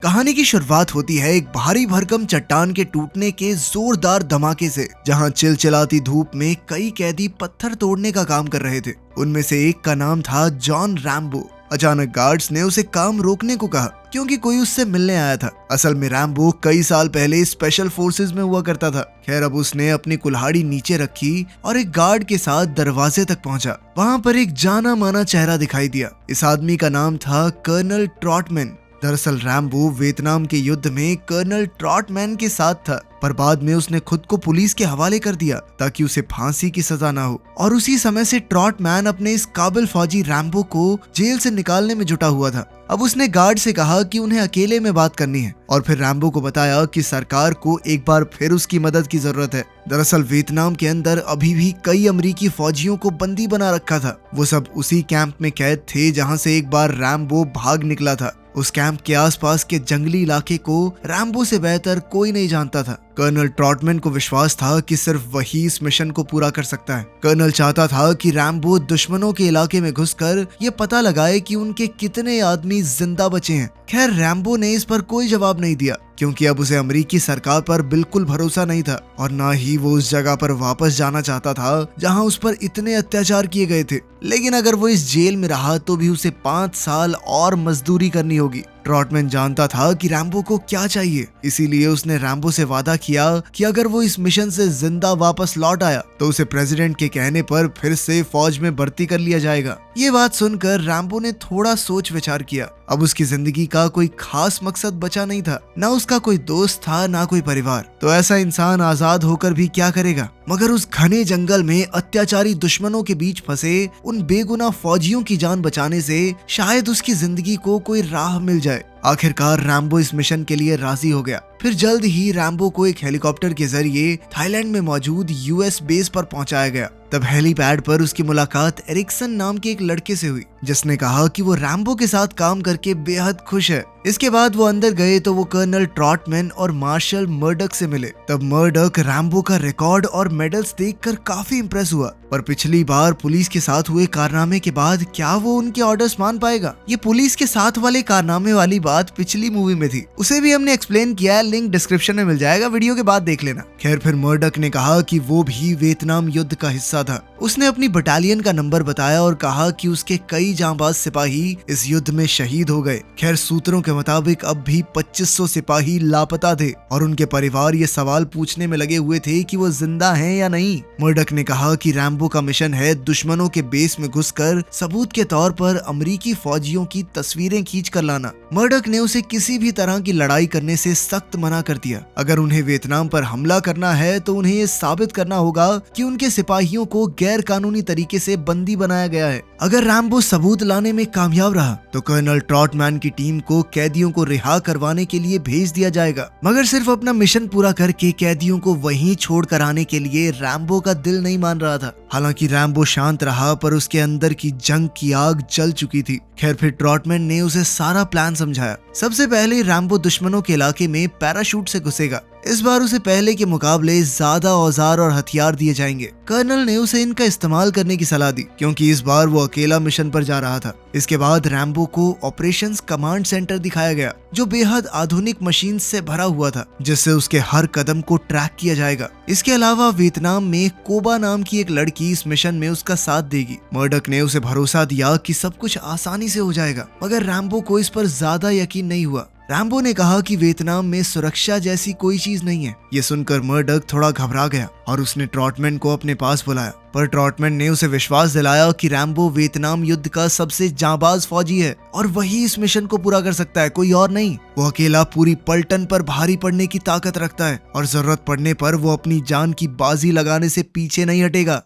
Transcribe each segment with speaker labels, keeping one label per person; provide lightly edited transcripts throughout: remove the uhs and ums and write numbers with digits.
Speaker 1: कहानी की शुरुआत होती है एक भारी भरकम चट्टान के टूटने के जोरदार धमाके से, जहां चिलचिलाती धूप में कई कैदी पत्थर तोड़ने का काम कर रहे थे। उनमें से एक का नाम था जॉन रैम्बो। अचानक गार्ड्स ने उसे काम रोकने को कहा क्योंकि कोई उससे मिलने आया था। असल में रैम्बो कई साल पहले स्पेशल फोर्सेस में हुआ करता था। खैर, अब उसने अपनी कुल्हाड़ी नीचे रखी और एक गार्ड के साथ दरवाजे तक पहुंचा। वहां पर एक जाना माना चेहरा दिखाई दिया। इस आदमी का नाम था कर्नल ट्रॉटमैन। दरअसल रैम्बो वियतनाम के युद्ध में कर्नल ट्रॉटमैन के साथ था, पर बाद में उसने खुद को पुलिस के हवाले कर दिया ताकि उसे फांसी की सजा ना हो। और उसी समय से ट्रॉटमैन अपने इस काबिल फौजी रैम्बो को जेल से निकालने में जुटा हुआ था। अब उसने गार्ड से कहा कि उन्हें अकेले में बात करनी है और फिर रैम्बो को बताया कि सरकार को एक बार फिर उसकी मदद की जरूरत है। दरअसल वियतनाम के अंदर अभी भी कई अमेरिकी फौजियों को बंदी बना रखा था। वो सब उसी कैंप में कैद थे जहां से एक बार रैम्बो भाग निकला था। उस कैंप के आसपास के जंगली इलाके को रैम्बो से बेहतर कोई नहीं जानता था। कर्नल ट्रॉटमैन को विश्वास था कि सिर्फ वही इस मिशन को पूरा कर सकता है। कर्नल चाहता था कि रैम्बो दुश्मनों के इलाके में घुसकर ये पता लगाए कि उनके कितने आदमी जिंदा बचे हैं। खैर, रैम्बो ने इस पर कोई जवाब नहीं दिया क्योंकि अब उसे अमेरिकी सरकार पर बिल्कुल भरोसा नहीं था और ना ही वो उस जगह पर वापस जाना चाहता था जहां उस पर इतने अत्याचार किए गए थे। लेकिन अगर वो इस जेल में रहा तो भी उसे 5 साल और मजदूरी करनी होगी। ट्रॉटमैन जानता था कि रैम्बो को क्या चाहिए, इसीलिए उसने रैम्बो से वादा किया कि अगर वो इस मिशन से जिंदा वापस लौट आया तो उसे प्रेसिडेंट के कहने पर फिर से फौज में भर्ती कर लिया जाएगा। ये बात सुनकर रैम्बो ने थोड़ा सोच विचार किया। अब उसकी जिंदगी का कोई खास मकसद बचा नहीं था, ना उसका कोई दोस्त था ना कोई परिवार। तो ऐसा इंसान आजाद होकर भी क्या करेगा। मगर उस घने जंगल में अत्याचारी दुश्मनों के बीच फंसे उन बेगुनाह फौजियों की जान बचाने से शायद उसकी जिंदगी को कोई राह मिल जाए। आखिरकार रैम्बो इस मिशन के लिए राजी हो गया। फिर जल्द ही रैम्बो को एक हेलीकॉप्टर के जरिए थाईलैंड में मौजूद यूएस बेस पर पहुंचाया गया। तब हेलीपैड पर उसकी मुलाकात एरिक्सन नाम के एक लड़के से हुई जिसने कहा कि वो रैम्बो के साथ काम करके बेहद खुश है। इसके बाद वो अंदर गए तो वो कर्नल ट्रॉटमैन और मार्शल मर्डक से मिले। तब मर्डक रैम्बो का रिकॉर्ड और मेडल्स देखकर काफी इंप्रेस हुआ, पर पिछली बार पुलिस के साथ हुए कारनामे के बाद क्या वो उनके ऑर्डर्स मान पाएगा। ये पुलिस के साथ वाले कारनामे वाली बात पिछली मूवी में थी, उसे भी हमने एक्सप्लेन किया है, लिंक डिस्क्रिप्शन में मिल जाएगा, वीडियो के बाद देख लेना। खैर, फिर मर्डक ने कहा कि वो भी वियतनाम युद्ध का हिस्सा था। उसने अपनी बटालियन का नंबर बताया और कहा कि उसके कई जांबाज सिपाही इस युद्ध में शहीद हो गए। खैर, सूत्रों के मुताबिक अब भी 2500 सिपाही लापता थे और उनके परिवार ये सवाल पूछने में लगे हुए थे कि वो जिंदा हैं या नहीं। मर्डक ने कहा कि रैम्बो का मिशन है दुश्मनों के बेस में घुसकर सबूत के तौर पर अमेरिकी फौजियों की तस्वीरें खींच कर लाना। मर्डक ने उसे किसी भी तरह की लड़ाई करने से सख्त मना कर दिया। अगर उन्हें वियतनाम पर हमला करना है तो उन्हें ये साबित करना होगा कि उनके सिपाहियों को गैर कानूनी तरीके से बंदी बनाया गया है। अगर रैम्बो सबूत लाने में कामयाब रहा तो कर्नल ट्रॉटमैन की टीम को कैदियों को रिहा करवाने के लिए भेज दिया जाएगा। मगर सिर्फ अपना मिशन पूरा करके कैदियों को वहीं छोड़ कर आने के लिए रैम्बो का दिल नहीं मान रहा था। हालांकि रैम्बो शांत रहा, पर उसके अंदर की जंग की आग जल चुकी थी। खैर, फिर ट्रॉटमैन ने उसे सारा प्लान समझाया। सबसे पहले रैम्बो दुश्मनों के इलाके में पैराशूट से घुसेगा। इस बार उसे पहले के मुकाबले ज्यादा औजार और हथियार दिए जाएंगे। कर्नल ने उसे इनका इस्तेमाल करने की सलाह दी क्योंकि इस बार वो अकेला मिशन पर जा रहा था। इसके बाद रैम्बो को ऑपरेशंस कमांड सेंटर दिखाया गया जो बेहद आधुनिक मशीन से भरा हुआ था, जिससे उसके हर कदम को ट्रैक किया जाएगा। इसके अलावा वियतनाम में कोबा नाम की एक लड़की इस मिशन में उसका साथ देगी। मर्डक ने उसे भरोसा दिया कि सब कुछ आसानी से हो जाएगा, मगर रैम्बो को इस पर ज्यादा यकीन नहीं हुआ। रैम्बो ने कहा कि वियतनाम में सुरक्षा जैसी कोई चीज नहीं है। ये सुनकर मर्डक थोड़ा घबरा गया और उसने ट्रॉटमैन को अपने पास बुलाया, पर ट्रॉटमैन ने उसे विश्वास दिलाया कि रैम्बो वियतनाम युद्ध का सबसे जांबाज फौजी है और वही इस मिशन को पूरा कर सकता है, कोई और नहीं। वो अकेला पूरी पलटन पर भारी पड़ने की ताकत रखता है और जरूरत पड़ने पर वो अपनी जान की बाजी लगाने से पीछे नहीं हटेगा।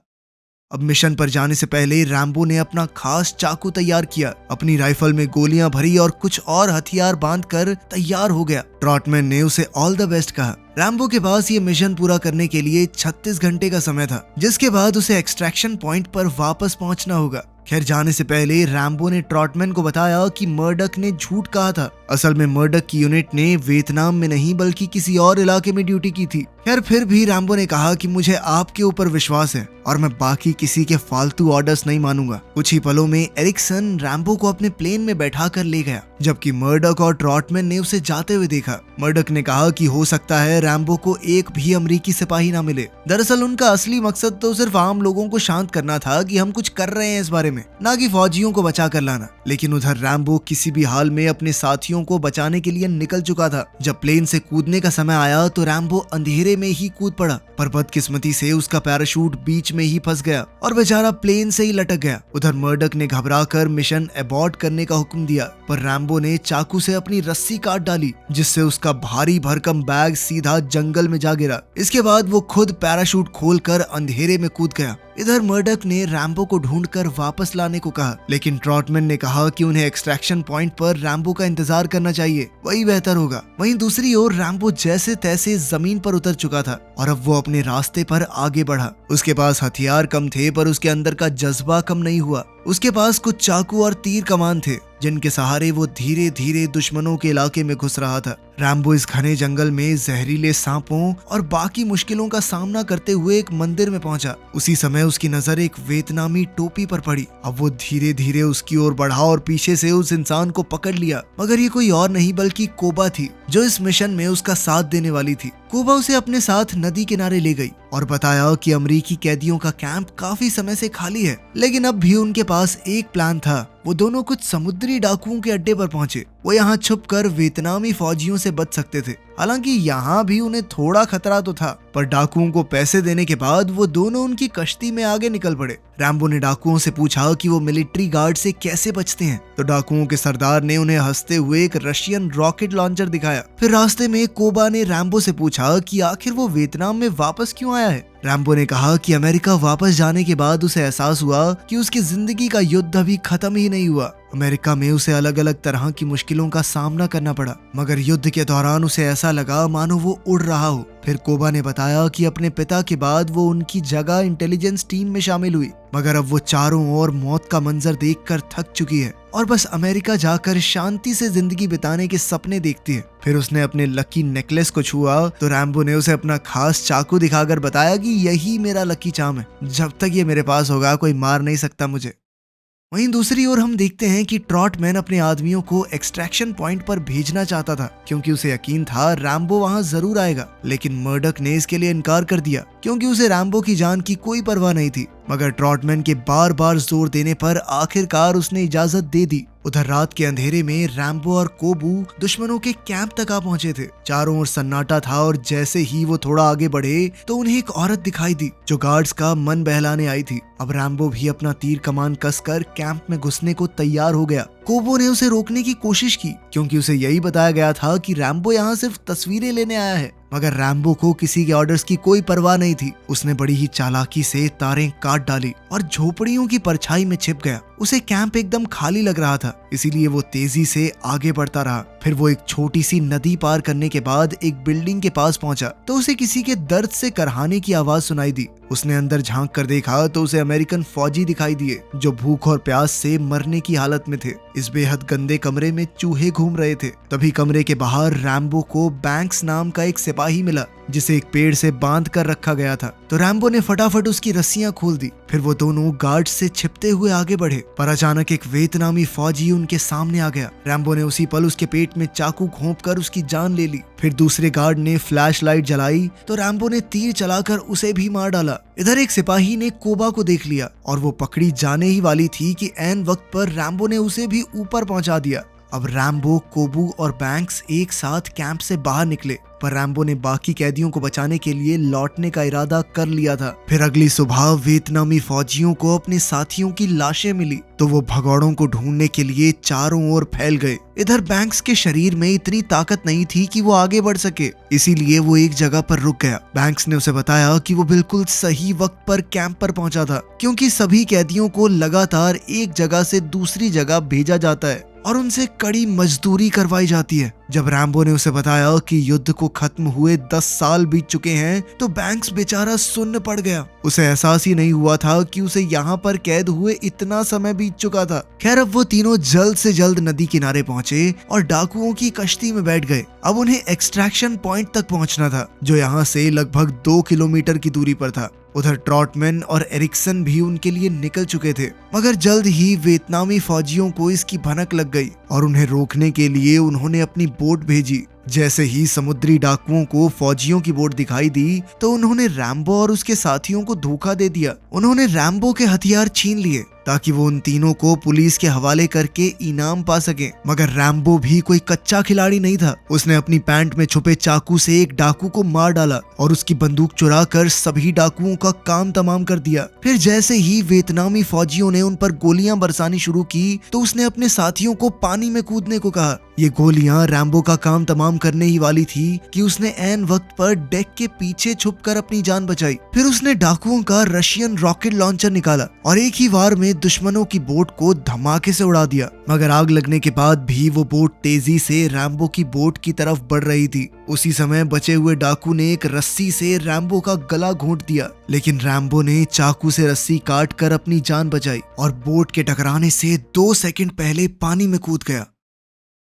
Speaker 1: अब मिशन पर जाने से पहले रैम्बो ने अपना खास चाकू तैयार किया, अपनी राइफल में गोलियां भरी और कुछ और हथियार बांधकर तैयार हो गया। ट्रॉटमैन ने उसे ऑल द बेस्ट कहा। रैम्बो के पास ये मिशन पूरा करने के लिए 36 घंटे का समय था, जिसके बाद उसे एक्सट्रैक्शन पॉइंट पर वापस पहुंचना होगा। खैर, जाने से पहले रैम्बो ने ट्रॉटमैन को बताया कि मर्डक ने झूठ कहा था असल में मर्डक की यूनिट ने वियतनाम में नहीं बल्कि किसी और इलाके में ड्यूटी की थी। खैर फिर भी रैम्बो ने कहा कि मुझे आपके ऊपर विश्वास है और मैं बाकी किसी के फालतू ऑर्डर्स नहीं मानूंगा। कुछ ही पलों में एरिक्सन रैम्बो को अपने प्लेन में बैठा कर ले गया, जबकि मर्डक और ट्रॉटमैन ने उसे जाते हुए देखा। मर्डक ने कहा कि हो सकता है रैम्बो को एक भी अमरीकी सिपाही ना मिले। दरअसल उनका असली मकसद तो सिर्फ आम लोगों को शांत करना था कि हम कुछ कर रहे हैं इस बारे में, ना कि फौजियों को बचा कर लाना। लेकिन उधर रैम्बो किसी भी हाल में अपने साथियों को बचाने के लिए निकल चुका था। जब प्लेन से कूदने का समय आया तो रैम्बो अंधेरे में ही कूद पड़ा, पर बदकिस्मती से उसका पैराशूट बीच में ही फंस गया और बेचारा प्लेन से ही लटक गया। उधर मर्डक ने घबराकर मिशन अबॉर्ट करने का हुक्म दिया, पर रैम्बो ने चाकू से अपनी रस्सी काट डाली, जिससे उसका भारी भरकम बैग सीधा जंगल में जा गिरा। इसके बाद वो खुद पैराशूट खोलकर अंधेरे में कूद गया। इधर मर्डक ने रैम्बो को ढूंढकर वापस लाने को कहा, लेकिन ट्रॉटमैन ने कहा कि उन्हें एक्सट्रैक्शन पॉइंट पर रैम्बो का इंतजार करना चाहिए, वही बेहतर होगा। वहीं दूसरी ओर रैम्बो जैसे तैसे जमीन पर उतर चुका था और अब वो अपने रास्ते पर आगे बढ़ा। उसके पास हथियार कम थे, पर उसके अंदर का जज्बा कम नहीं हुआ। उसके पास कुछ चाकू और तीर कमान थे, जिनके सहारे वो धीरे धीरे दुश्मनों के इलाके में घुस रहा था। रैम्बो इस घने जंगल में जहरीले सांपों और बाकी मुश्किलों का सामना करते हुए एक मंदिर में पहुंचा। उसी समय उसकी नजर एक वियतनामी टोपी पर पड़ी। अब वो धीरे धीरे उसकी ओर बढ़ा और पीछे से उस इंसान को पकड़ लिया, मगर ये कोई और नहीं बल्कि कोबा थी, जो इस मिशन में उसका साथ देने वाली थी। कोबा उसे अपने साथ नदी किनारे ले गई और बताया कि अमेरिकी कैदियों का कैंप काफी समय से खाली है, लेकिन अब भी उनके पास एक प्लान था। वो दोनों कुछ समुद्री डाकुओं के अड्डे पर पहुंचे। वो यहाँ छुपकर वियतनामी फौजियों से बच सकते थे। हालांकि यहाँ भी उन्हें थोड़ा खतरा तो था, पर डाकुओं को पैसे देने के बाद वो दोनों उनकी कश्ती में आगे निकल पड़े। रैम्बो ने डाकुओं से पूछा कि वो मिलिट्री गार्ड से कैसे बचते हैं, तो डाकुओं के सरदार ने उन्हें हंसते हुए एक रशियन रॉकेट लॉन्चर दिखाया। फिर रास्ते में कोबा ने रैम्बो से पूछा कि आखिर वो वियतनाम में वापस क्यों आया है। रैम्बो ने कहा कि अमेरिका वापस जाने के बाद उसे एहसास हुआ कि उसकी जिंदगी का युद्ध अभी खत्म ही नहीं हुआ। अमेरिका में उसे अलग अलग तरह की मुश्किलों का सामना करना पड़ा, मगर युद्ध के दौरान उसे ऐसा लगा मानो वो उड़ रहा हो। फिर कोबा ने बताया कि अपने पिता के बाद वो उनकी जगह इंटेलिजेंस टीम में शामिल हुई, मगर अब वो चारों ओर मौत का मंजर देखकर थक चुकी है और बस अमेरिका जाकर शांति से जिंदगी बिताने के सपने देखती है। फिर उसने अपने लकी नेकलेस को छुआ तो रैम्बो ने उसे अपना खास चाकू दिखाकर बताया कि यही मेरा लकी चार्म है, जब तक ये मेरे पास होगा कोई मार नहीं सकता मुझे। वहीं दूसरी ओर हम देखते हैं कि ट्रॉटमैन अपने आदमियों को एक्सट्रैक्शन पॉइंट पर भेजना चाहता था, क्योंकि उसे यकीन था रैम्बो वहां जरूर आएगा। लेकिन मर्डक ने इसके लिए इनकार कर दिया, क्योंकि उसे रैम्बो की जान की कोई परवाह नहीं थी। मगर ट्रॉटमैन के बार बार जोर देने पर आखिरकार उसने इजाजत दे दी। उधर रात के अंधेरे में रैम्बो और कोबू दुश्मनों के कैंप तक आ पहुंचे थे। चारों ओर सन्नाटा था और जैसे ही वो थोड़ा आगे बढ़े तो उन्हें एक औरत दिखाई दी, जो गार्ड्स का मन बहलाने आई थी। अब रैम्बो भी अपना तीर कमान कसकर कैंप में घुसने को तैयार हो गया। कोबो ने उसे रोकने की कोशिश की, क्योंकि उसे यही बताया गया था कि रैम्बो यहाँ सिर्फ तस्वीरें लेने आया है। मगर रैम्बो को किसी के ऑर्डर्स की कोई परवाह नहीं थी। उसने बड़ी ही चालाकी से तारें काट डाली और झोपड़ियों की परछाई में छिप गया। उसे कैंप एकदम खाली लग रहा था, इसीलिए वो तेजी से आगे बढ़ता रहा। फिर वो एक छोटी सी नदी पार करने के बाद एक बिल्डिंग के पास पहुंचा तो उसे किसी के दर्द से करहाने की आवाज सुनाई दी। उसने अंदर झांक कर देखा तो उसे अमेरिकन फौजी दिखाई दिए, जो भूख और प्यास से मरने की हालत में थे। इस बेहद गंदे कमरे में चूहे घूम रहे थे। तभी कमरे के बाहर रैम्बो को बैंक्स नाम का एक सिपाही मिला, जिसे एक पेड़ से बांध कर रखा गया था। तो रैम्बो ने फटाफट उसकी रस्सियां खोल दी। फिर वो दोनों गार्ड से छिपते हुए आगे बढ़े, पर अचानक एक वियतनामी फौजी उनके सामने आ गया। रैम्बो ने उसी पल उसके पेट में चाकू घोंपकर उसकी जान ले ली। फिर दूसरे गार्ड ने फ्लैश लाइट जलाई तो रैम्बो ने तीर चलाकर उसे भी मार डाला। इधर एक सिपाही ने कोबा को देख लिया और वो पकड़ी जाने ही वाली थी कि ऐन वक्त पर रैम्बो ने उसे भी ऊपर पहुंचा दिया। अब रैम्बो, कोबू और बैंक्स एक साथ कैंप से बाहर निकले, पर रैम्बो ने बाकी कैदियों को बचाने के लिए लौटने का इरादा कर लिया था। फिर अगली सुबह वियतनामी फौजियों को अपने साथियों की लाशें मिली, तो वो भगौड़ों को ढूंढने के लिए चारों ओर फैल गए। इधर बैंक्स के शरीर में इतनी ताकत नहीं थी कि वो आगे बढ़ सके, इसीलिए वो एक जगह पर रुक गया। बैंक्स ने उसे बताया कि वो बिल्कुल सही वक्त पर कैंप पर पहुंचा था, क्योंकि सभी कैदियों को लगातार एक जगह से दूसरी जगह भेजा जाता है और उनसे कड़ी मजदूरी करवाई जाती है, जब रैम्बो ने उसे बताया कि युद्ध को खत्म हुए 10 साल बीत चुके हैं तो बैंक्स बेचारा सुन्न पड़ गया। उसे एहसास ही नहीं हुआ था कि उसे यहाँ पर कैद हुए इतना समय बीत चुका था। खैर अब वो तीनों जल्द से जल्द नदी किनारे पहुंचे और डाकुओं की कश्ती में बैठ गए। अब उन्हें एक्सट्रैक्शन पॉइंट तक पहुंचना था जो यहाँ से लगभग 2 किलोमीटर की दूरी पर था। उधर ट्रॉटमैन और एरिक्सन भी उनके लिए निकल चुके थे, मगर जल्द ही वियतनामी फौजियों को इसकी भनक लग गई और उन्हें रोकने के लिए उन्होंने अपनी बोट भेजी। जैसे ही समुद्री डाकुओं को फौजियों की बोट दिखाई दी तो उन्होंने रैम्बो और उसके साथियों को धोखा दे दिया। उन्होंने रैम्बो के हथियार छीन लिए ताकि वो उन तीनों को पुलिस के हवाले करके इनाम पा सके। मगर रैम्बो भी कोई कच्चा खिलाड़ी नहीं था। उसने अपनी पैंट में छुपे चाकू से एक डाकू को मार डाला और उसकी बंदूक चुरा कर सभी डाकुओं का काम तमाम कर दिया। फिर जैसे ही वियतनामी फौजियों ने उन पर गोलियां बरसानी शुरू की तो उसने अपने साथियों को पानी में कूदने को कहा। ये गोलियां रैम्बो का काम तमाम करने ही वाली थी कि उसने ऐन वक्त पर डेक के पीछे छुपकर अपनी जान बचाई। फिर उसने डाकुओं का रशियन रॉकेट लॉन्चर निकाला और एक ही वार में दुश्मनों की बोट को धमाके से उड़ा दिया। मगर आग लगने के बाद भी वो बोट तेजी से रैम्बो की बोट की तरफ बढ़ रही थी। उसी समय बचे हुए डाकू ने एक रस्सी से रैम्बो का गला घोंट दिया, लेकिन रैम्बो ने चाकू से रस्सी काट कर अपनी जान बचाई और बोट के टकराने से 2 सेकंड पहले पानी में कूद गया।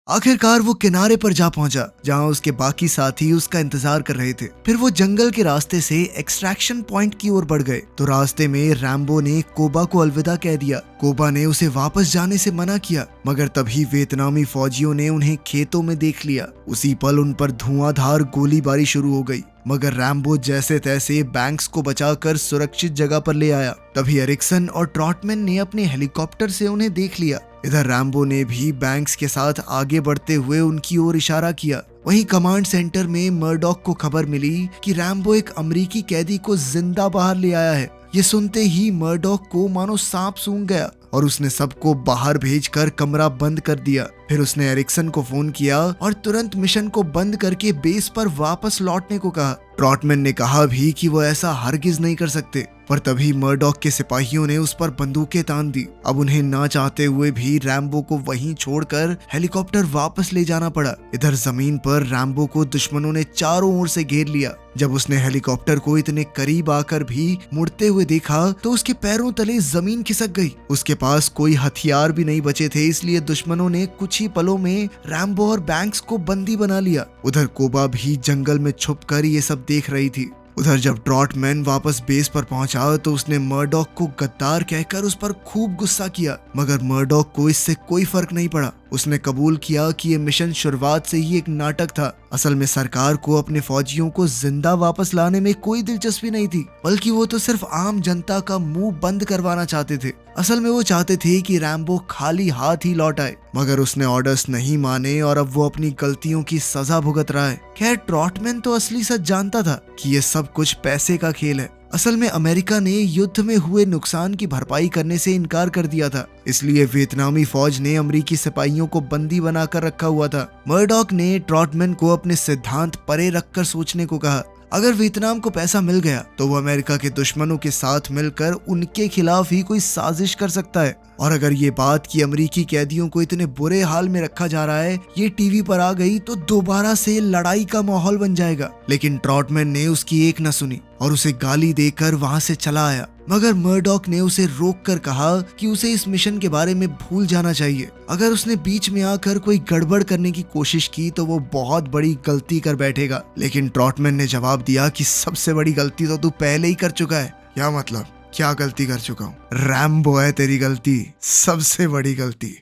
Speaker 1: आखिरकार वो किनारे पर जा पहुंचा जहां उसके बाकी साथी उसका इंतजार कर रहे थे। फिर वो जंगल के रास्ते से एक्सट्रैक्शन पॉइंट की ओर बढ़ गए तो रास्ते में रैम्बो ने कोबा को अलविदा कह दिया। कोबा ने उसे वापस जाने से मना किया, मगर तभी वियतनामी फौजियों ने उन्हें खेतों में देख लिया। उसी पल उन पर धुआंधार गोलीबारी शुरू हो गई, मगर रैम्बो जैसे तैसे बैंक्स को बचाकर सुरक्षित जगह पर ले आया। तभी एरिक्सन और ट्रॉटमैन ने अपने हेलीकॉप्टर से उन्हें देख लिया। इधर रैम्बो ने भी बैंक्स के साथ आगे बढ़ते हुए उनकी ओर इशारा किया। वहीं कमांड सेंटर में मर्डॉक को खबर मिली कि रैम्बो एक अमेरिकी कैदी को जिंदा बाहर ले आया है। ये सुनते ही मर्डॉक को मानो सांप सूंघ गया और उसने सबको बाहर भेजकर कमरा बंद कर दिया। फिर उसने एरिक्सन को फोन किया और तुरंत मिशन को बंद करके बेस पर वापस लौटने को कहा। ट्रॉटमैन ने कहा भी कि वो ऐसा हरगिज नहीं कर सकते, पर तभी मर्डॉक के सिपाहियों ने उस पर बंदूकें तान दी। अब उन्हें ना चाहते हुए भी रैम्बो को वहीं छोड़कर हेलीकॉप्टर वापस ले जाना पड़ा। इधर जमीन पर रैम्बो को दुश्मनों ने चारों ओर से घेर लिया। जब उसने हेलीकॉप्टर को इतने करीब आकर भी मुड़ते हुए देखा तो उसके पैरों तले जमीन खिसक गई। उसके पास कोई हथियार भी नहीं बचे थे, इसलिए दुश्मनों ने कुछ ही पलों में रैम्बो और बैंक्स को बंदी बना लिया। उधर कोबा भी जंगल में छुपकर ये सब देख रही थी। उधर जब ट्रॉटमैन वापस बेस पर पहुंचा तो उसने मर्डॉक को गद्दार कहकर उस पर खूब गुस्सा किया, मगर मर्डॉक को इससे कोई फर्क नहीं पड़ा। उसने कबूल किया कि ये मिशन शुरुआत से ही एक नाटक था। असल में सरकार को अपने फौजियों को जिंदा वापस लाने में कोई दिलचस्पी नहीं थी, बल्कि वो तो सिर्फ आम जनता का मुंह बंद करवाना चाहते थे। असल में वो चाहते थे कि रैम्बो खाली हाथ ही लौट आए, मगर उसने ऑर्डर्स नहीं माने और अब वो अपनी गलतियों की सजा भुगत रहा है। खैर ट्रॉटमैन तो असली सच जानता था कि ये सब कुछ पैसे का खेल है। असल में अमेरिका ने युद्ध में हुए नुकसान की भरपाई करने से इनकार कर दिया था, इसलिए वियतनामी फौज ने अमेरिकी सिपाहियों को बंदी बनाकर रखा हुआ था। मर्डॉक ने ट्रॉटमैन को अपने सिद्धांत परे रखकर सोचने को कहा। अगर वियतनाम को पैसा मिल गया तो वो अमेरिका के दुश्मनों के साथ मिलकर उनके खिलाफ ही कोई साजिश कर सकता है। और अगर ये बात कि अमेरिकी कैदियों को इतने बुरे हाल में रखा जा रहा है ये टीवी पर आ गई तो दोबारा से लड़ाई का माहौल बन जाएगा। लेकिन ट्रॉटमैन ने उसकी एक न सुनी और उसे गाली देकर वहां से चला आया। मगर मर्डॉक ने उसे रोककर कहा कि उसे इस मिशन के बारे में भूल जाना चाहिए। अगर उसने बीच में आकर कोई गड़बड़ करने की कोशिश की तो वो बहुत बड़ी गलती कर बैठेगा। लेकिन ट्रॉटमैन ने जवाब दिया कि सबसे बड़ी गलती तो तू पहले ही कर चुका है। क्या मतलब? क्या गलती कर चुका हूँ? रैम्बो है तेरी गलती, सबसे बड़ी गलती।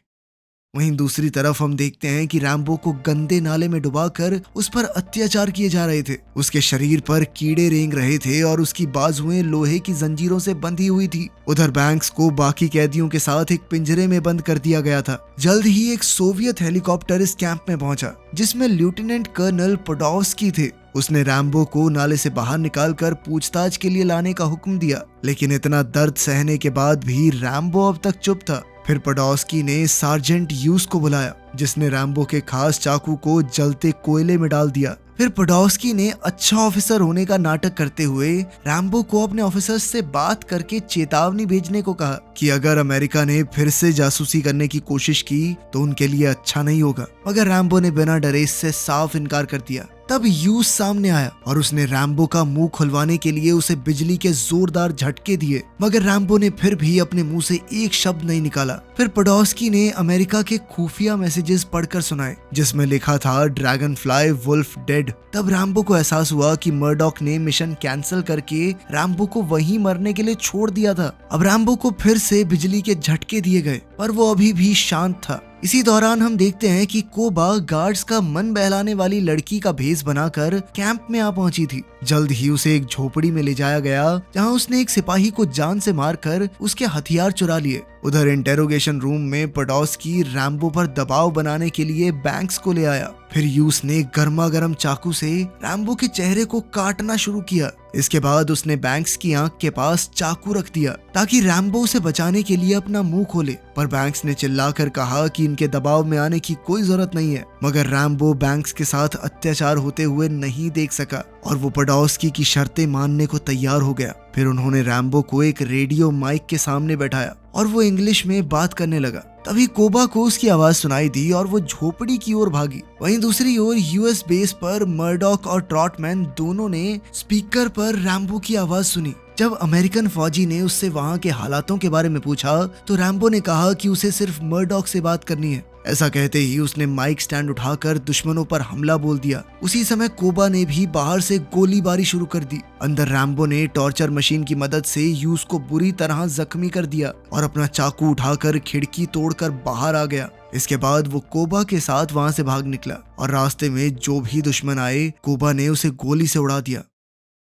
Speaker 1: वहीं दूसरी तरफ हम देखते हैं कि रैम्बो को गंदे नाले में डुबाकर उस पर अत्याचार किए जा रहे थे। उसके शरीर पर कीड़े रेंग रहे थे और उसकी बाजुएं लोहे की जंजीरों से बंधी हुई थी। उधर बैंक्स को बाकी कैदियों के साथ एक पिंजरे में बंद कर दिया गया था। जल्द ही एक सोवियत हेलीकॉप्टर इस कैंप में पहुंचा जिसमें लेफ्टिनेंट कर्नल पोडोव्स्की थे। उसने रैम्बो को नाले से बाहर निकालकर पूछताछ के लिए लाने का हुक्म दिया, लेकिन इतना दर्द सहने के बाद भी रैम्बो अब तक चुप था। फिर पोडोव्स्की ने सार्जेंट ह्यूज को बुलाया जिसने रैम्बो के खास चाकू को जलते कोयले में डाल दिया। फिर पोडोस्की ने अच्छा ऑफिसर होने का नाटक करते हुए रैम्बो को अपने ऑफिसर्स से बात करके चेतावनी भेजने को कहा कि अगर अमेरिका ने फिर से जासूसी करने की कोशिश की तो उनके लिए अच्छा नहीं होगा। मगर रैम्बो ने बिना डरे इससे साफ इनकार कर दिया। तब ह्यूज सामने आया और उसने रैम्बो का मुंह खुलवाने के लिए उसे बिजली के जोरदार झटके दिए, मगर रैम्बो ने फिर भी अपने मुंह से एक शब्द नहीं निकाला। फिर पोडोस्की ने अमेरिका के खुफिया मैसेजेस पढ़कर सुनाए जिसमें लिखा था ड्रैगन फ्लाई वुल्फ डेड। तब रैम्बो को एहसास हुआ कि मर्डॉक ने मिशन कैंसिल करके रैम्बो को वहीं मरने के लिए छोड़ दिया था। अब रैम्बो को फिर से बिजली के झटके दिए गए पर वो अभी भी शांत था। इसी दौरान हम देखते हैं कि कोबा गार्ड्स का मन बहलाने वाली लड़की का भेष बनाकर कैंप में आ पहुंची थी। जल्द ही उसे एक झोपड़ी में ले जाया गया जहां उसने एक सिपाही को जान से मारकर उसके हथियार चुरा लिए। उधर इंटेरोगेशन रूम में पोडोस्की रैम्बो पर दबाव बनाने के लिए बैंक्स को ले आया। फिर यूस ने गर्मा गर्म चाकू से रैम्बो के चेहरे को काटना शुरू किया। इसके बाद उसने बैंक्स की आंख के पास चाकू रख दिया ताकि रैम्बो उसे बचाने के लिए अपना मुंह खोले, पर बैंक्स ने चिल्लाकर कहा कि इनके दबाव में आने की कोई जरूरत नहीं है। मगर रैम्बो बैंक्स के साथ अत्याचार होते हुए नहीं देख सका और वो पोडोस्की की शर्तें मानने को तैयार हो गया। फिर उन्होंने रैम्बो को एक रेडियो माइक के सामने बैठाया और वो इंग्लिश में बात करने लगा। तभी कोबा को उसकी आवाज सुनाई दी और वो झोपड़ी की ओर भागी। वहीं दूसरी ओर यूएस बेस पर मर्डॉक और ट्रॉटमैन दोनों ने स्पीकर पर रैम्बो की आवाज सुनी। जब अमेरिकन फौजी ने उससे वहां के हालातों के बारे में पूछा तो रैम्बो ने कहा कि उसे सिर्फ मर्डॉक से बात करनी है। ऐसा कहते ही उसने माइक स्टैंड उठाकर दुश्मनों पर हमला बोल दिया। उसी समय कोबा ने भी बाहर से गोलीबारी शुरू कर दी। अंदर रैम्बो ने टॉर्चर मशीन की मदद से यूस को बुरी तरह जख्मी कर दिया और अपना चाकू उठाकर खिड़की तोड़कर बाहर आ गया। इसके बाद वो कोबा के साथ वहां से भाग निकला और रास्ते में जो भी दुश्मन आए कोबा ने उसे गोली से उड़ा दिया।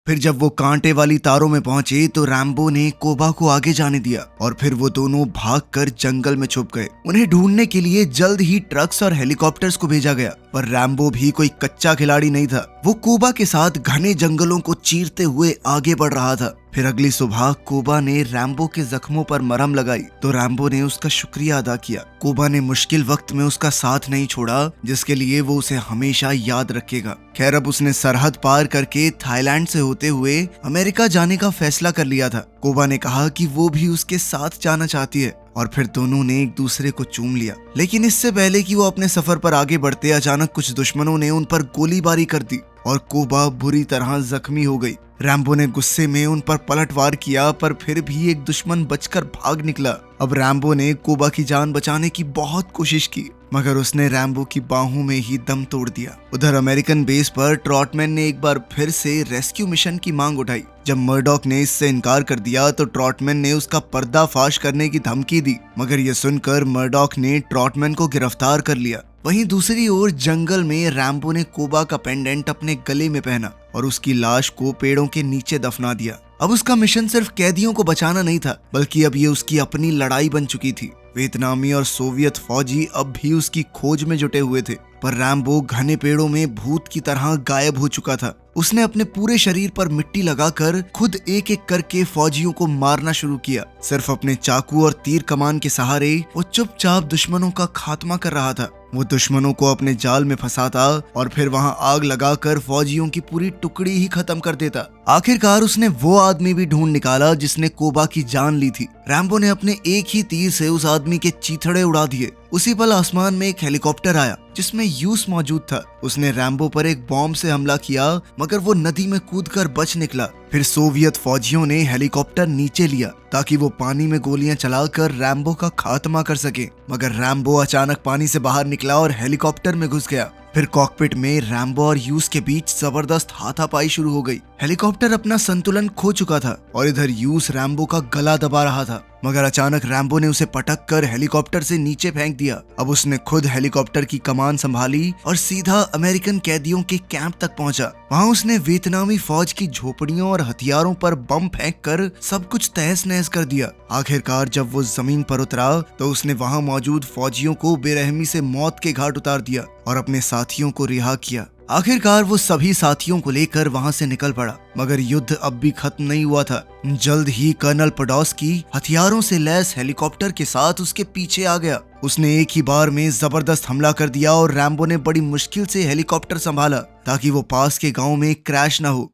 Speaker 1: फिर जब वो कांटे वाली तारों में पहुंचे तो रैम्बो ने कोबा को आगे जाने दिया और फिर वो दोनों भागकर जंगल में छुप गए। उन्हें ढूंढने के लिए जल्द ही ट्रक्स और हेलीकॉप्टर्स को भेजा गया, पर रैम्बो भी कोई कच्चा खिलाड़ी नहीं था। वो कोबा के साथ घने जंगलों को चीरते हुए आगे बढ़ रहा था। फिर अगली सुबह कोबा ने रैम्बो के जख्मों पर मरहम लगाई तो रैम्बो ने उसका शुक्रिया अदा किया। कोबा ने मुश्किल वक्त में उसका साथ नहीं छोड़ा जिसके लिए वो उसे हमेशा याद रखेगा। खैर अब उसने सरहद पार करके थाईलैंड से होते हुए अमेरिका जाने का फैसला कर लिया था। कोबा ने कहा कि वो भी उसके साथ जाना चाहती है और फिर दोनों ने एक दूसरे को चूम लिया। लेकिन इससे पहले कि वो अपने सफर पर आगे बढ़ते अचानक कुछ दुश्मनों ने उन पर गोलीबारी कर दी और कोबा बुरी तरह जख्मी हो गई। रैम्बो ने गुस्से में उन पर पलटवार किया पर फिर भी एक दुश्मन बचकर भाग निकला। अब रैम्बो ने कोबा की जान बचाने की बहुत कोशिश की मगर उसने रैम्बो की बाहों में ही दम तोड़ दिया। उधर अमेरिकन बेस पर ट्रॉटमैन ने एक बार फिर से रेस्क्यू मिशन की मांग उठाई। जब मर्डॉक ने इससे इनकार कर दिया तो ट्रॉटमैन ने उसका पर्दाफाश करने की धमकी दी, मगर यह सुनकर मर्डॉक ने ट्रॉटमैन को गिरफ्तार कर लिया। वहीं दूसरी ओर जंगल में रैम्बो ने कोबा का पेंडेंट अपने गले में पहना और उसकी लाश को पेड़ों के नीचे दफना दिया। अब उसका मिशन सिर्फ कैदियों को बचाना नहीं था बल्कि अब ये उसकी अपनी लड़ाई बन चुकी थी। वियतनामी और सोवियत फौजी अब भी उसकी खोज में जुटे हुए थे, पर रैम्बो घने पेड़ों में भूत की तरह गायब हो चुका था। उसने अपने पूरे शरीर पर मिट्टी लगाकर खुद एक एक करके फौजियों को मारना शुरू किया। सिर्फ अपने चाकू और तीर कमान के सहारे वो चुपचाप दुश्मनों का खात्मा कर रहा था। वो दुश्मनों को अपने जाल में फंसाता और फिर वहां आग लगाकर फौजियों की पूरी टुकड़ी ही खत्म कर देता। आखिरकार उसने वो आदमी भी ढूंढ निकाला जिसने कोबा की जान ली थी। रैम्बो ने अपने एक ही तीर से उस आदमी के चीथड़े उड़ा दिए। उसी पल आसमान में एक हेलीकॉप्टर आया जिसमें यूस मौजूद था। उसने रैम्बो पर एक बॉम्ब से हमला किया मगर वो नदी में कूदकर बच निकला। फिर सोवियत फौजियों ने हेलीकॉप्टर नीचे लिया ताकि वो पानी में गोलियां चलाकर रैम्बो का खात्मा कर सके, मगर रैम्बो अचानक पानी से बाहर निकला और हेलीकॉप्टर में घुस गया। फिर कॉकपिट में रैम्बो और यूस के बीच जबरदस्त हाथापाई शुरू हो गई। हेलीकॉप्टर अपना संतुलन खो चुका था और इधर यूस रैम्बो का गला दबा रहा था, मगर अचानक रैम्बो ने उसे पटक कर हेलीकॉप्टर से नीचे फेंक दिया। अब उसने खुद हेलीकॉप्टर की कमान संभाली और सीधा अमेरिकन कैदियों के कैंप तक पहुंचा। वहां उसने वियतनामी फौज की झोपड़ियों और हथियारों पर बम फेंक कर सब कुछ तहस नहस कर दिया। आखिरकार जब वो जमीन पर उतरा तो उसने वहां मौजूद फौजियों को बेरहमी से मौत के घाट उतार दिया और अपने साथियों को रिहा किया। आखिरकार वो सभी साथियों को लेकर वहां से निकल पड़ा, मगर युद्ध अब भी खत्म नहीं हुआ था। जल्द ही कर्नल पोडोस्की हथियारों से लैस हेलीकॉप्टर के साथ उसके पीछे आ गया। उसने एक ही बार में जबरदस्त हमला कर दिया और रैम्बो ने बड़ी मुश्किल से हेलीकॉप्टर संभाला ताकि वो पास के गांव में क्रैश न हो।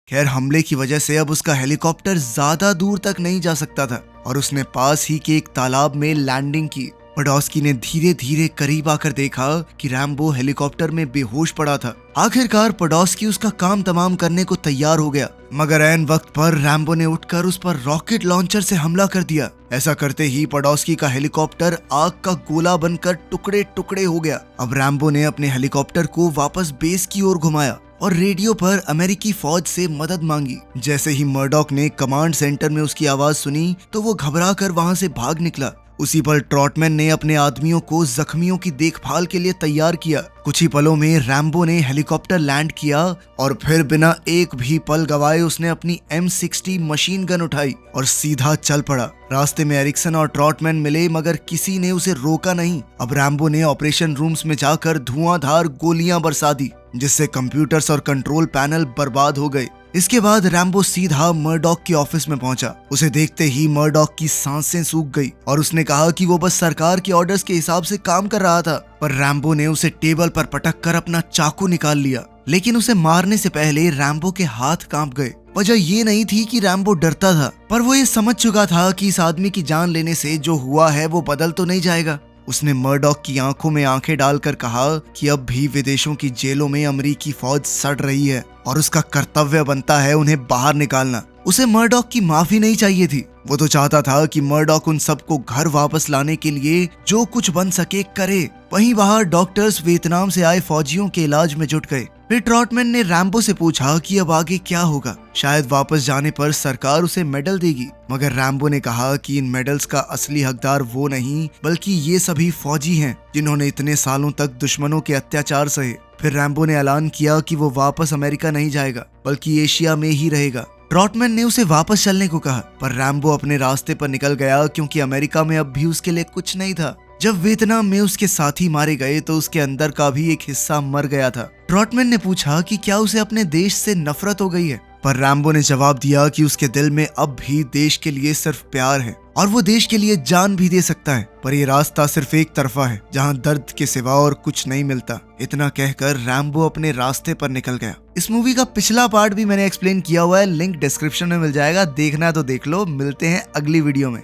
Speaker 1: खैर, हमले की वजह से अब उसका हेलीकॉप्टर ज्यादा दूर तक नहीं जा सकता था और उसने पास ही के एक तालाब में लैंडिंग की। पोडोस्की ने धीरे धीरे करीब आकर देखा कि रैम्बो हेलीकॉप्टर में बेहोश पड़ा था। आखिरकार पोडोस्की उसका काम तमाम करने को तैयार हो गया, मगर ऐन वक्त पर रैम्बो ने उठकर उस पर रॉकेट लॉन्चर से हमला कर दिया। ऐसा करते ही पोडोस्की का हेलीकॉप्टर आग का गोला बनकर टुकड़े टुकड़े हो गया। अब रैम्बो ने अपने हेलीकॉप्टर को वापस बेस की ओर घुमाया और रेडियो पर अमेरिकी फौज से मदद मांगी। जैसे ही मर्डॉक ने कमांड सेंटर में उसकी आवाज सुनी तो वो घबरा कर वहां से भाग निकला। उसी पल ट्रॉटमैन ने अपने आदमियों को जख्मियों की देखभाल के लिए तैयार किया। कुछ ही पलों में रैम्बो ने हेलीकॉप्टर लैंड किया और फिर बिना एक भी पल गवाए उसने अपनी M60 मशीन गन उठाई और सीधा चल पड़ा। रास्ते में एरिक्सन और ट्रॉटमैन मिले, मगर किसी ने उसे रोका नहीं। अब रैम्बो ने ऑपरेशन रूम्स में जाकर धुआंधार गोलियां बरसा दी, जिससे कंप्यूटर्स और कंट्रोल पैनल बर्बाद हो गए। इसके बाद रैम्बो सीधा मर्डॉक के ऑफिस में पहुंचा। उसे देखते ही मर्डॉक की सांसें सूख गई और उसने कहा कि वो बस सरकार के ऑर्डर्स के हिसाब से काम कर रहा था। पर रैम्बो ने उसे टेबल पर पटक कर अपना चाकू निकाल लिया, लेकिन उसे मारने से पहले रैम्बो के हाथ कांप गए। वजह ये नहीं थी कि रैम्बो डरता था, पर वो ये समझ चुका था कि इस आदमी की जान लेने से जो हुआ है वो बदल तो नहीं जाएगा। उसने मर्डॉक की आंखों में आंखें डालकर कहा कि अब भी विदेशों की जेलों में अमेरिकी फौज सड़ रही है और उसका कर्तव्य बनता है उन्हें बाहर निकालना। उसे मर्डॉक की माफी नहीं चाहिए थी। वो तो चाहता था कि मर्डॉक उन सबको घर वापस लाने के लिए जो कुछ बन सके करे। वहीं बाहर डॉक्टर्स वियतनाम से आए फौजियों के इलाज में जुट गए। फिर ट्रॉटमैन ने रैम्बो से पूछा कि अब आगे क्या होगा। शायद वापस जाने पर सरकार उसे मेडल देगी, मगर रैम्बो ने कहा कि इन मेडल्स का असली हकदार वो नहीं बल्कि ये सभी फौजी हैं जिन्होंने इतने सालों तक दुश्मनों के अत्याचार सहे। फिर रैम्बो ने ऐलान किया कि वो वापस अमेरिका नहीं जाएगा बल्कि एशिया में ही रहेगा। ट्रॉटमैन ने उसे वापस चलने को कहा, पर रैम्बो अपने रास्ते पर निकल गया क्योंकि अमेरिका में अब भी उसके लिए कुछ नहीं था। जब वियतनाम में उसके साथी मारे गए तो उसके अंदर का भी एक हिस्सा मर गया था। ट्रॉटमैन ने पूछा कि क्या उसे अपने देश से नफरत हो गई है, पर रैम्बो ने जवाब दिया कि उसके दिल में अब भी देश के लिए सिर्फ प्यार है और वो देश के लिए जान भी दे सकता है, पर ये रास्ता सिर्फ एक तरफा है जहां दर्द के सिवा और कुछ नहीं मिलता। इतना कहकर रैम्बो अपने रास्ते पर निकल गया। इस मूवी का पिछला पार्ट भी मैंने एक्सप्लेन किया हुआ है, लिंक डिस्क्रिप्शन में मिल जाएगा, देखना है तो देख लो। मिलते हैं अगली वीडियो में।